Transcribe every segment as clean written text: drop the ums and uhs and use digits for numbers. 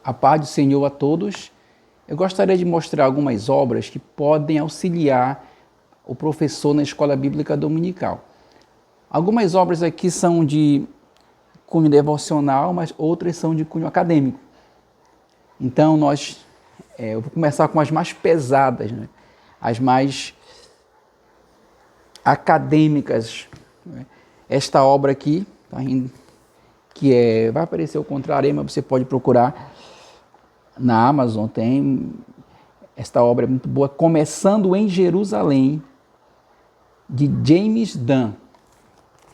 A paz do Senhor a todos. Eu gostaria de mostrar algumas obras que podem auxiliar o professor na escola bíblica dominical. Algumas obras aqui são de cunho devocional, mas outras são de cunho acadêmico. Então, eu vou começar com as mais pesadas, né? As mais acadêmicas. Né? Esta obra aqui, vai aparecer o contrário aí, mas você pode procurar na Amazon, tem. Esta obra é muito boa, Começando em Jerusalém, de James Dunn.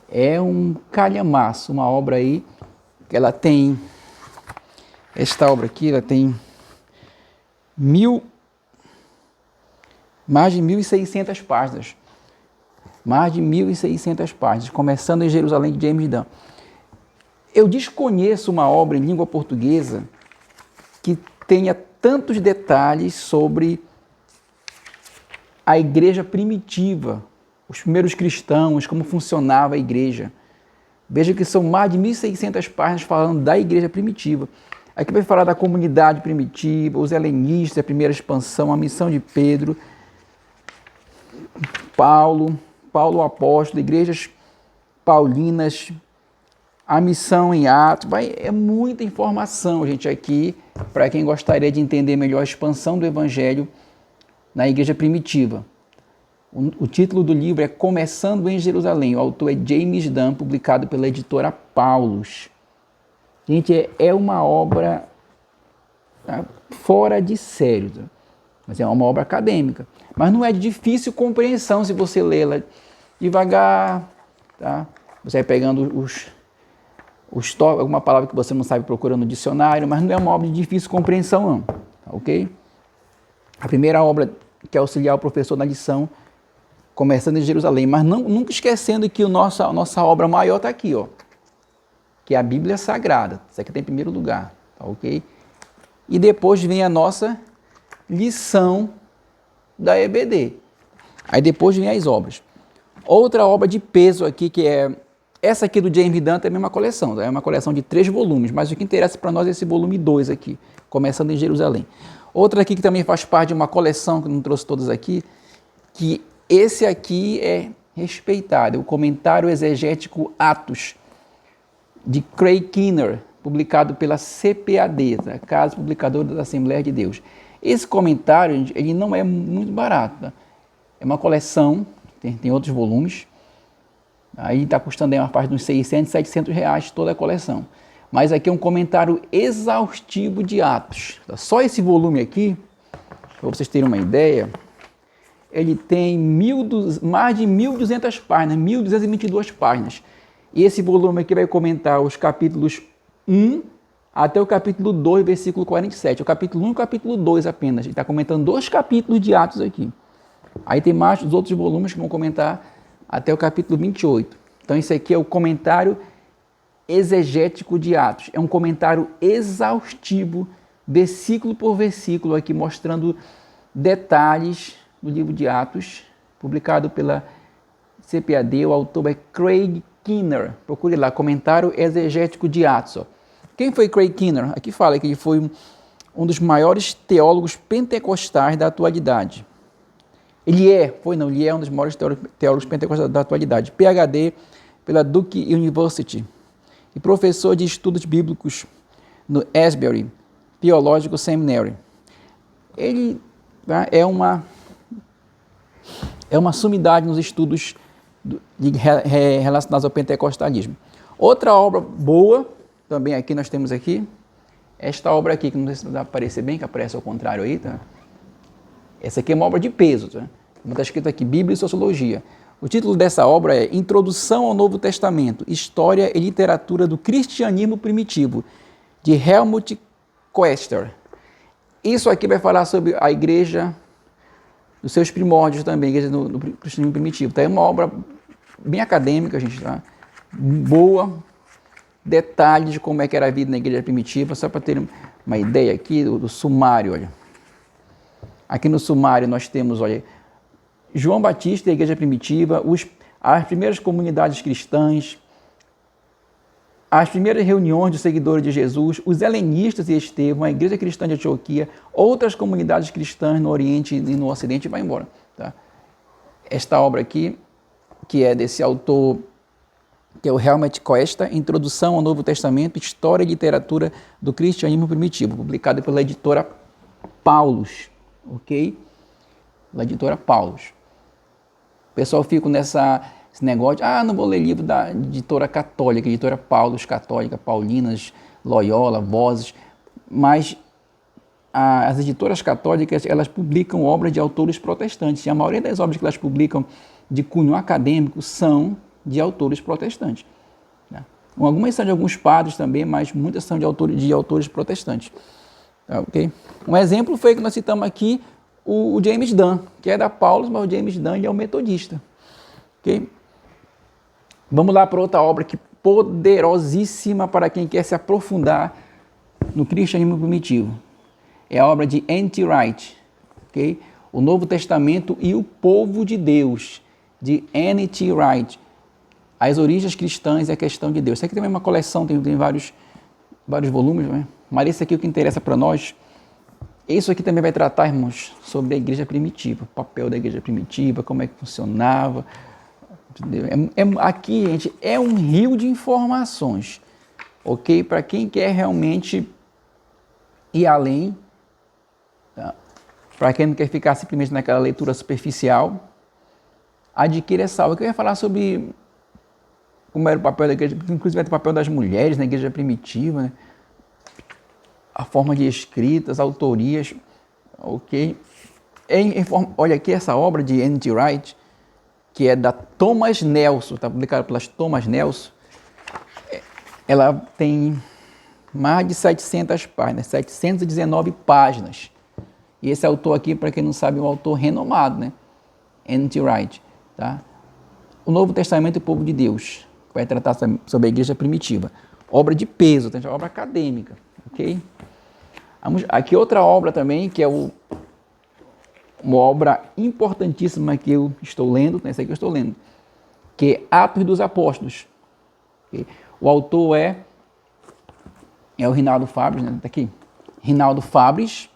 É um calhamaço, uma obra aí, que ela tem, esta obra aqui, ela tem mais de 1.600 páginas. Mais de 1.600 páginas, Começando em Jerusalém, de James Dunn. Eu desconheço uma obra em língua portuguesa que tenha tantos detalhes sobre a igreja primitiva, os primeiros cristãos, como funcionava a igreja. Veja que são mais de 1.600 páginas falando da igreja primitiva. Aqui vai falar da comunidade primitiva, os helenistas, a primeira expansão, a missão de Pedro, Paulo o apóstolo, igrejas paulinas, a missão em Atos. É muita informação, gente, aqui, para quem gostaria de entender melhor a expansão do evangelho na igreja primitiva. O título do livro é Começando em Jerusalém. O autor é James Dunn, publicado pela editora Paulus. Gente, é uma obra fora de sério, mas é uma obra acadêmica. Mas não é de difícil compreensão se você lê-la devagar, tá? Você vai pegando alguma palavra que você não sabe procurando no dicionário, mas não é uma obra de difícil compreensão, não, tá, ok? A primeira obra que auxiliar o professor na lição, Começando em Jerusalém, mas nunca esquecendo que a nossa obra maior está aqui, ó, que é a Bíblia Sagrada. Isso aqui está em primeiro lugar, tá, ok? E depois vem a nossa lição da EBD. Aí depois vem as obras. Outra obra de peso aqui, que é essa aqui do James Dunn, também é uma coleção. Tá? É uma coleção de 3 volumes, mas o que interessa para nós é esse volume 2 aqui, Começando em Jerusalém. Outra aqui que também faz parte de uma coleção, que não trouxe todas aqui, que esse aqui é respeitado, é o Comentário Exegético Atos, de Craig Keener, publicado pela CPAD, a Casa Publicadora da Assembleia de Deus. Esse comentário, ele não é muito barato. Tá? É uma coleção, tem outros volumes, aí está custando aí uma parte de uns 600, 700 reais toda a coleção. Mas aqui é um comentário exaustivo de Atos. Tá? Só esse volume aqui, para vocês terem uma ideia, ele tem mais de 1.200 páginas, 1.222 páginas. E esse volume aqui vai comentar os capítulos 1 até o capítulo 2, versículo 47. O capítulo 1 e o capítulo 2 apenas. Ele está comentando 2 capítulos de Atos aqui. Aí tem mais os outros volumes que vão comentar até o capítulo 28. Então esse aqui é o comentário exegético de Atos. É um comentário exaustivo, versículo por versículo, aqui mostrando detalhes do livro de Atos, publicado pela CPAD. O autor é Craig Keener. Procure lá, comentário exegético de Atos. Ó. Quem foi Craig Keener? Aqui fala que ele foi um dos maiores teólogos pentecostais da atualidade. Ele é um dos maiores teólogos pentecostais da atualidade. PhD pela Duke University e professor de estudos bíblicos no Asbury Theological Seminary. Ele é uma sumidade nos estudos relacionados ao pentecostalismo. Outra obra boa, também aqui nós temos aqui, esta obra aqui, que não sei se vai aparecer bem, que aparece ao contrário aí, tá? Essa aqui é uma obra de peso, tá? Como está escrito aqui, Bíblia e Sociologia. O título dessa obra é Introdução ao Novo Testamento, História e Literatura do Cristianismo Primitivo, de Helmut Koester. Isso aqui vai falar sobre a igreja, dos seus primórdios também, a igreja do cristianismo primitivo. Tá? É uma obra bem acadêmica, gente, tá? Boa, detalhes de como é que era a vida na igreja primitiva, só para ter uma ideia aqui do sumário, olha. Aqui no sumário nós temos, olha, João Batista e a igreja primitiva, as primeiras comunidades cristãs, as primeiras reuniões dos seguidores de Jesus, os helenistas e Estevão, a Igreja Cristã de Antioquia, outras comunidades cristãs no Oriente e no Ocidente, vai embora. Tá? Esta obra aqui, que é desse autor, que é o Helmut Koester, Introdução ao Novo Testamento, História e Literatura do Cristianismo Primitivo, publicado pela editora Paulus, ok? Pela editora Paulus. O pessoal fica nesse negócio de, não vou ler livro da editora católica, editora Paulus, católica, Paulinas, Loyola, Vozes, mas as editoras católicas, elas publicam obras de autores protestantes, e a maioria das obras que elas publicam de cunho acadêmico são de autores protestantes. Tá? Algumas são de alguns padres também, mas muitas são de autores protestantes. Tá, okay? Um exemplo foi que nós citamos aqui o James Dunn, que é da Paulus, mas o James Dunn é um metodista. Okay? Vamos lá para outra obra que poderosíssima para quem quer se aprofundar no cristianismo primitivo. É a obra de N.T. Wright, okay? O Novo Testamento e o Povo de Deus, de N.T. Wright. As origens cristãs e a questão de Deus. Isso aqui também é uma coleção, tem vários volumes, né? Mas esse aqui é o que interessa para nós. Isso aqui também vai tratar, irmãos, sobre a igreja primitiva, o papel da igreja primitiva, como é que funcionava. Aqui, gente, é um rio de informações, ok? Para quem quer realmente ir além, tá? Para quem não quer ficar simplesmente naquela leitura superficial, adquira essa aula, que eu ia falar sobre como era o papel da igreja, inclusive o papel das mulheres na igreja primitiva, né? A forma de escritas, autorias, ok? Olha aqui essa obra de N.T. Wright, que é da Thomas Nelson, está publicada pelas Thomas Nelson. Ela tem mais de 700 páginas, 719 páginas. E esse autor aqui, para quem não sabe, é um autor renomado, né? N.T. Wright, tá? O Novo Testamento e o Povo de Deus, que vai tratar sobre a igreja primitiva. Obra de peso, tá? Obra acadêmica, ok? Aqui outra obra também, que é uma obra importantíssima que eu estou lendo, essa aqui eu estou lendo, que é Atos dos Apóstolos. Okay? O autor é o Rinaldo Fabres, né? Tá aqui. Rinaldo Fabres.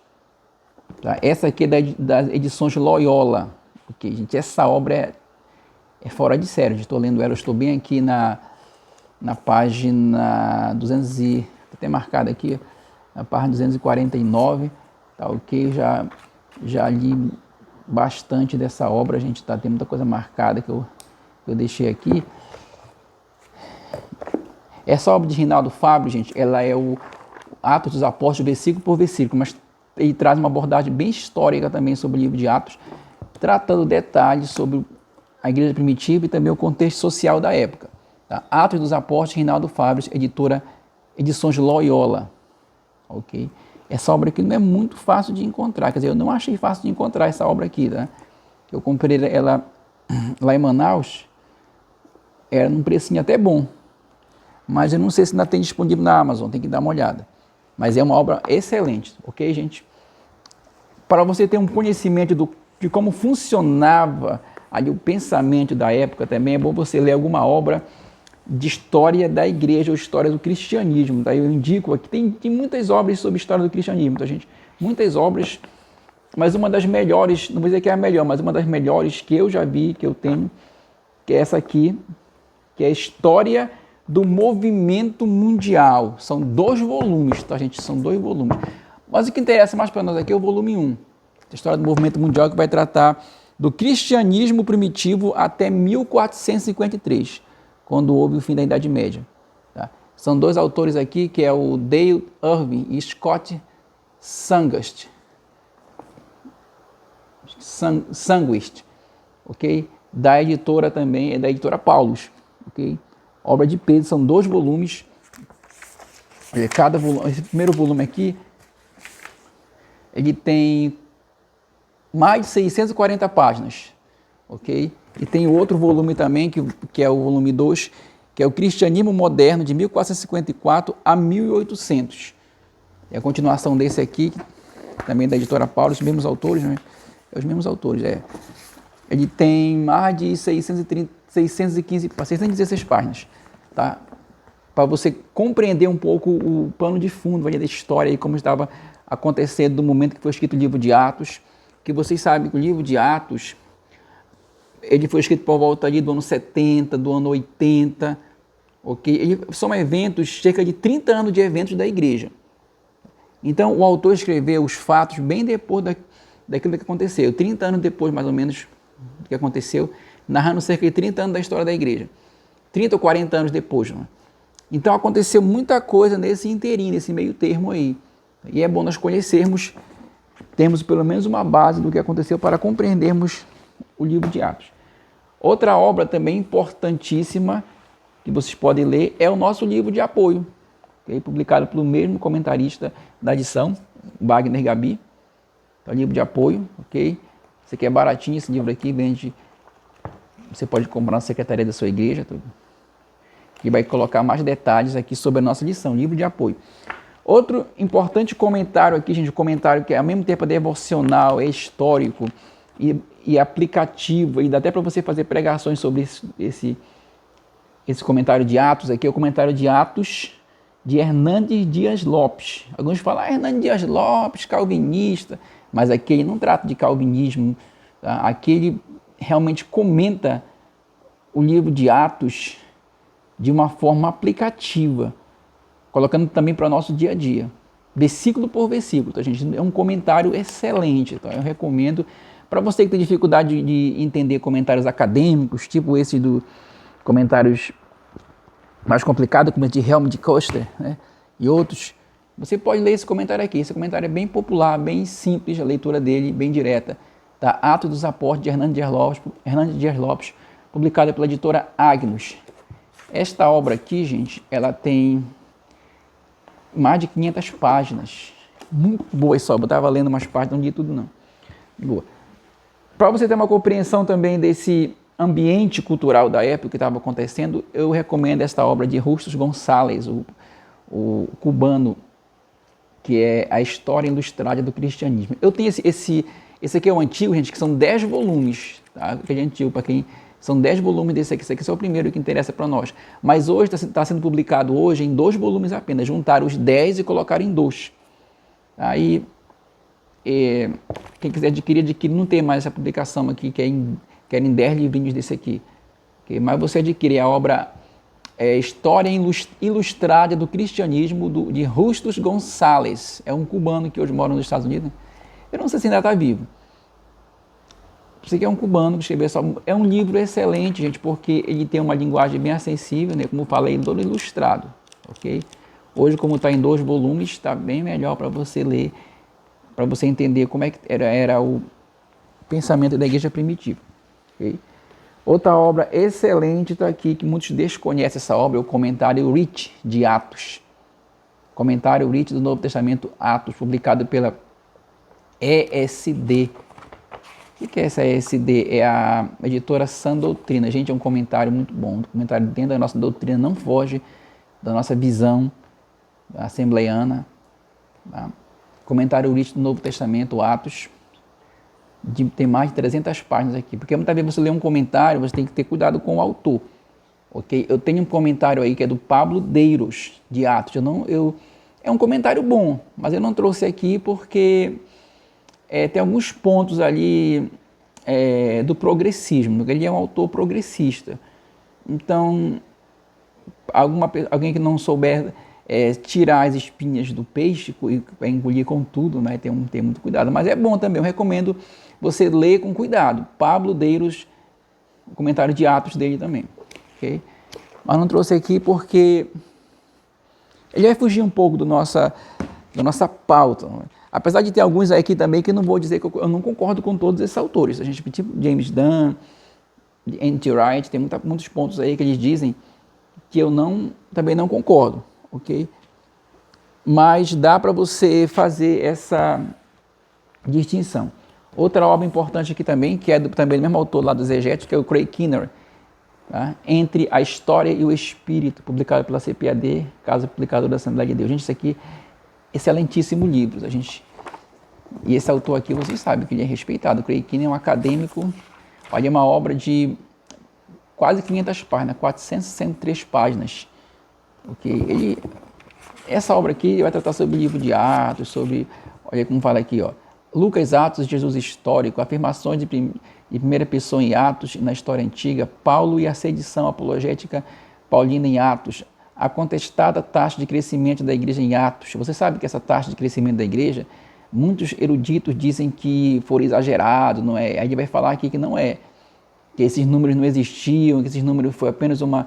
Tá? Essa aqui é das edições Loyola. Okay, gente, essa obra é fora de série. Estou lendo ela, estou bem aqui na página 200 e até marcada aqui, na página 249, tá ok? Já li bastante dessa obra, a gente tem muita coisa marcada que eu deixei aqui. Essa obra de Rinaldo Fabres, gente, ela é o Atos dos Apóstolos, versículo por versículo, mas ele traz uma abordagem bem histórica também sobre o livro de Atos, tratando detalhes sobre a igreja primitiva e também o contexto social da época. Tá? Atos dos Apóstolos, Rinaldo Fabres, editora Edições Loyola. Okay? Essa obra aqui não é muito fácil de encontrar, quer dizer, eu não achei fácil de encontrar essa obra aqui, tá? Eu comprei ela lá em Manaus, era num precinho até bom, mas eu não sei se ainda tem disponível na Amazon, tem que dar uma olhada. Mas é uma obra excelente, ok, gente? Para você ter um conhecimento de como funcionava ali o pensamento da época também, é bom você ler alguma obra de história da igreja ou história do cristianismo. Tá? Eu indico aqui, tem muitas obras sobre história do cristianismo, tá, gente? Muitas obras, mas uma das melhores, não vou dizer que é a melhor, mas uma das melhores que eu já vi, que eu tenho, que é essa aqui, que é a História do Movimento Mundial. São 2 volumes, tá, gente? São 2 volumes. Mas o que interessa mais para nós aqui é o volume 1, a História do Movimento Mundial, que vai tratar do cristianismo primitivo até 1453, quando houve o fim da Idade Média. Tá? São 2 autores aqui, que é o Dale Irving e Scott Sangwist, ok? Da editora também, é da editora Paulus, ok? Obra de peso, são 2 volumes. Cada volume, esse primeiro volume aqui, ele tem mais de 640 páginas, ok? E tem outro volume também, que é o volume 2, que é o Cristianismo Moderno, de 1454 a 1800. É a continuação desse aqui, também da editora Paulus, os mesmos autores, né? Os mesmos autores, Ele tem mais de 616 páginas, tá? para você compreender um pouco o pano de fundo da história e como estava acontecendo no momento que foi escrito o livro de Atos, que vocês sabem que o livro de Atos, ele foi escrito por volta ali do ano 70, do ano 80, ok? São eventos, cerca de 30 anos de eventos da igreja. Então, o autor escreveu os fatos bem depois daquilo que aconteceu, 30 anos depois, mais ou menos, do que aconteceu, narrando cerca de 30 anos da história da igreja. 30 ou 40 anos depois, não é? Então, aconteceu muita coisa nesse inteirinho, nesse meio termo aí. E é bom nós conhecermos, termos pelo menos uma base do que aconteceu para compreendermos o livro de Atos. Outra obra também importantíssima que vocês podem ler é o nosso livro de apoio, okay? Publicado pelo mesmo comentarista da edição, Wagner Gabi. É o livro de apoio, ok? Esse aqui é baratinho, esse livro aqui vende, você pode comprar na secretaria da sua igreja, tudo. Que vai colocar mais detalhes aqui sobre a nossa lição, livro de apoio. Outro importante comentário aqui, gente, um comentário que é ao mesmo tempo devocional, é histórico e aplicativo, e dá até para você fazer pregações sobre esse comentário de Atos aqui, é o comentário de Atos de Hernandes Dias Lopes. Alguns falam, Hernandes Dias Lopes, calvinista, mas aqui ele não trata de calvinismo, tá? Aqui ele realmente comenta o livro de Atos de uma forma aplicativa, colocando também para o nosso dia a dia, versículo por versículo, tá, gente? É um comentário excelente, tá? Eu recomendo para você que tem dificuldade de entender comentários acadêmicos, tipo esse do comentários mais complicados, como esse de Helmut Koester, né? E outros, você pode ler esse comentário aqui. Esse comentário é bem popular, bem simples, a leitura dele, bem direta. Tá? Atos dos Apóstolos de Hernandes Dias Lopes, publicado pela editora Agnus. Esta obra aqui, gente, ela tem mais de 500 páginas. Muito boa essa obra. Eu estava lendo umas páginas, não li tudo não. Boa. Para você ter uma compreensão também desse ambiente cultural da época que estava acontecendo, eu recomendo esta obra de Rustos Gonçalves, o cubano, que é a História Ilustrada do Cristianismo. Eu tenho esse aqui é o antigo, gente, que são 10 volumes, tá? Aquele antigo, para quem... São 10 volumes desse aqui. Esse aqui é o primeiro que interessa para nós. Mas hoje está sendo publicado hoje em 2 volumes apenas. Juntaram os 10 e colocaram em 2. Aí, quem quiser adquirir, não tem mais essa publicação aqui, querem 10 livrinhos desse aqui. Okay? Mas você adquire a obra História Ilustrada do Cristianismo, de Rustos Gonçalves. É um cubano que hoje mora nos Estados Unidos. Eu não sei se ainda está vivo. Você que é um cubano que escreveu essa... É um livro excelente, gente, porque ele tem uma linguagem bem acessível, né? Como eu falei, todo ilustrado, ok? Hoje, como está em 2 volumes, está bem melhor para você ler, para você entender como é que era o pensamento da igreja primitiva, ok? Outra obra excelente está aqui, que muitos desconhecem essa obra, é o Comentário Rich de Atos. Comentário Rich do Novo Testamento, Atos, publicado pela ESD. O que é essa ESD? É a editora Sã Doutrina. Gente, é um comentário muito bom. Um comentário dentro da nossa doutrina, não foge da nossa visão assembleiana. Tá? Comentário Rich do Novo Testamento, Atos. Tem mais de 300 páginas aqui. Porque muitas vezes você lê um comentário, você tem que ter cuidado com o autor. Okay? Eu tenho um comentário aí que é do Pablo Deiros, de Atos. É um comentário bom, mas eu não trouxe aqui porque... tem alguns pontos ali do progressismo, ele é um autor progressista. Então, alguém que não souber tirar as espinhas do peixe e engolir com tudo, né, tem muito cuidado. Mas é bom também, eu recomendo você ler com cuidado. Pablo Deiros, o comentário de Atos dele também. Okay? Mas não trouxe aqui porque ele vai fugir um pouco da nossa pauta. Né? Apesar de ter alguns aqui também que não vou dizer que eu não concordo com todos esses autores. A gente, tipo James Dunn, N.T. Wright, tem muitos pontos aí que eles dizem que eu também não concordo, ok? Mas dá para você fazer essa distinção. Outra obra importante aqui também, que é também do mesmo autor lá do exegético, que é o Craig Keener, tá? Entre a História e o Espírito, publicado pela CPAD, Casa Publicadora da Assembleia de Deus. Gente, isso aqui excelentíssimo livro. E esse autor aqui, vocês sabem que ele é respeitado. O Craig Keener é um acadêmico. Olha, é uma obra de quase 500 páginas, 463 páginas. Ok? Essa obra aqui vai tratar sobre o livro de Atos, sobre, olha como fala aqui, ó, Lucas, Atos, Jesus histórico, afirmações de primeira pessoa em Atos, na história antiga, Paulo e a sedição apologética paulina em Atos, a contestada taxa de crescimento da igreja em Atos. Você sabe que essa taxa de crescimento da igreja, muitos eruditos dizem que foram exagerados, não é? Aí ele vai falar aqui que não é, que esses números não existiam, que esses números foi apenas uma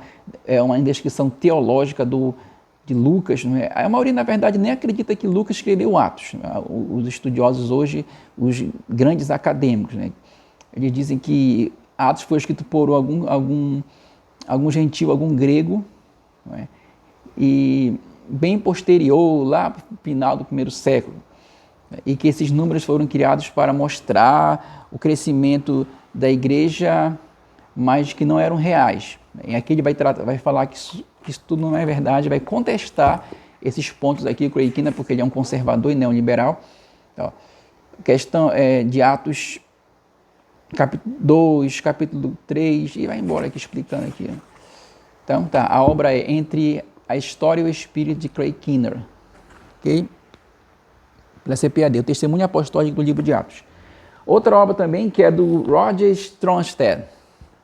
descrição teológica de Lucas. Não é? A maioria, na verdade, nem acredita que Lucas escreveu Atos. Os estudiosos hoje, os grandes acadêmicos, né? Eles dizem que Atos foi escrito por algum gentil, algum grego, não é? E bem posterior, lá para o final do primeiro século, e que esses números foram criados para mostrar o crescimento da igreja, mas que não eram reais. E aqui ele vai falar que isso tudo não é verdade, vai contestar esses pontos aqui, o Craig Keener, porque ele é um conservador e neoliberal. Então, questão de Atos, capítulo 2, capítulo 3, e vai embora aqui explicando aqui. Então, tá, a obra é Entre a História e o Espírito de Craig Keener, ok? Pela CPAD, o Testemunho Apostólico do Livro de Atos. Outra obra também que é do Roger Stronstedt,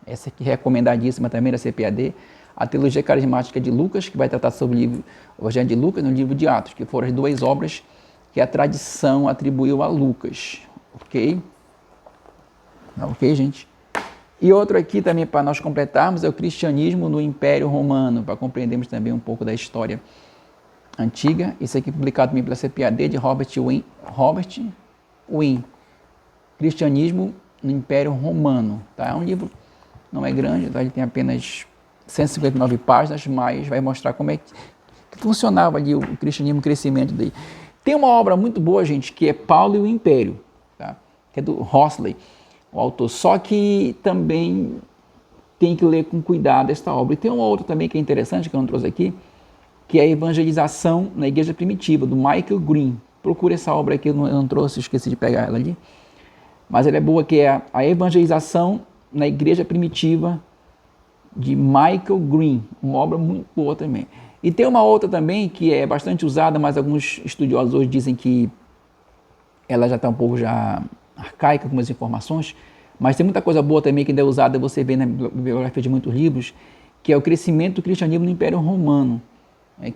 essa aqui é recomendadíssima também da CPAD, a Teologia Carismática de Lucas, que vai tratar sobre o Evangelho de Lucas no livro de Atos, que foram as duas obras que a tradição atribuiu a Lucas, ok? Ok, gente? E outro aqui também para nós completarmos é o Cristianismo no Império Romano, para compreendermos também um pouco da história antiga. Isso aqui publicado também pela CPAD de Robert Wynne. Cristianismo no Império Romano. Tá? É um livro, não é grande, tá? Ele tem apenas 159 páginas, mas vai mostrar como é que funcionava ali o cristianismo, o crescimento dele. Tem uma obra muito boa, gente, que é Paulo e o Império, tá? Que é do Hossley, o autor. Só que também tem que ler com cuidado esta obra. E tem uma outra também que é interessante, que eu não trouxe aqui, que é a Evangelização na Igreja Primitiva, do Michael Green. Procura essa obra aqui, eu não trouxe, esqueci de pegar ela ali. Mas ela é boa, que é a Evangelização na Igreja Primitiva, de Michael Green. Uma obra muito boa também. E tem uma outra também, que é bastante usada, mas alguns estudiosos hoje dizem que ela já está um pouco já arcaica com algumas informações, mas tem muita coisa boa também que ainda é usada, você vê na bibliografia de muitos livros, que é o Crescimento do Cristianismo no Império Romano,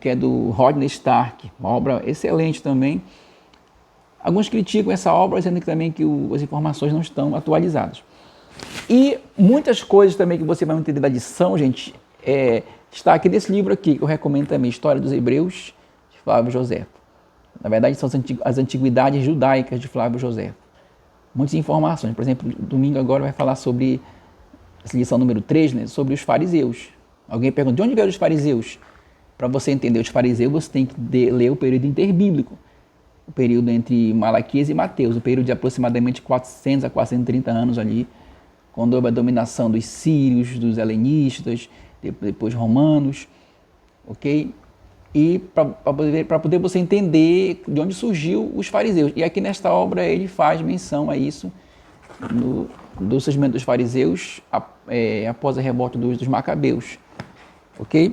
que é do Rodney Stark, uma obra excelente também. Alguns criticam essa obra, dizendo que também que as informações não estão atualizadas. E muitas coisas também que você vai entender da lição, gente, está aqui nesse livro aqui, que eu recomendo também, História dos Hebreus, de Flávio José. Na verdade, são as antiguidades judaicas de Flávio José. Muitas informações. Por exemplo, domingo agora vai falar sobre, essa lição número 3, né, sobre os fariseus. Alguém pergunta, de onde vieram os fariseus? Para você entender os fariseus, você tem que ler o período interbíblico. O período entre Malaquias e Mateus, o período de aproximadamente 400 a 430 anos ali, quando houve a dominação dos sírios, dos helenistas, depois romanos, ok? E para poder você entender de onde surgiu os fariseus. E aqui nesta obra ele faz menção a isso, do surgimento dos fariseus após a revolta dos macabeus, ok?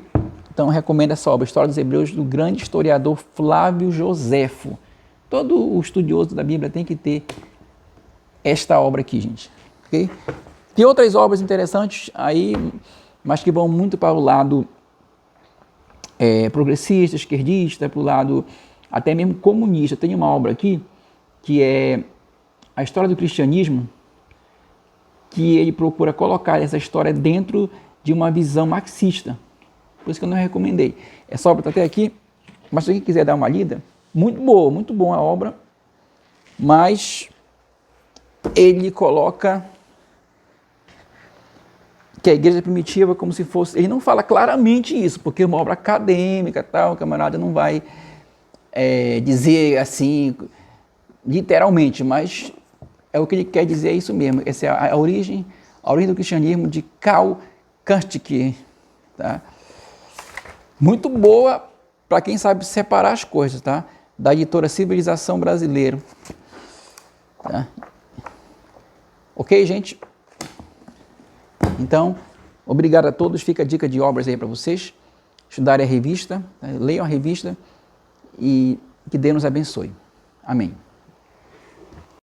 Então recomendo essa obra, História dos Hebreus, do grande historiador Flávio Joséfo. Todo o estudioso da Bíblia tem que ter esta obra aqui, gente. Okay? Tem outras obras interessantes aí, mas que vão muito para o lado progressista, esquerdista, para o lado até mesmo comunista. Tem uma obra aqui que é a História do Cristianismo, que ele procura colocar essa história dentro de uma visão marxista. Por isso que eu não recomendei. Essa obra está até aqui, mas se alguém quiser dar uma lida, muito boa a obra, mas ele coloca que a igreja primitiva como se fosse... Ele não fala claramente isso, porque é uma obra acadêmica, tal, o camarada não vai dizer assim, literalmente, mas é o que ele quer dizer, é isso mesmo. Essa é a origem do cristianismo de Karl Köstler, tá? Muito boa para quem sabe separar as coisas, tá? Da editora Civilização Brasileira. Tá? Ok, gente? Então, obrigado a todos. Fica a dica de obras aí para vocês. estudarem a revista, leiam a revista e que Deus nos abençoe. Amém.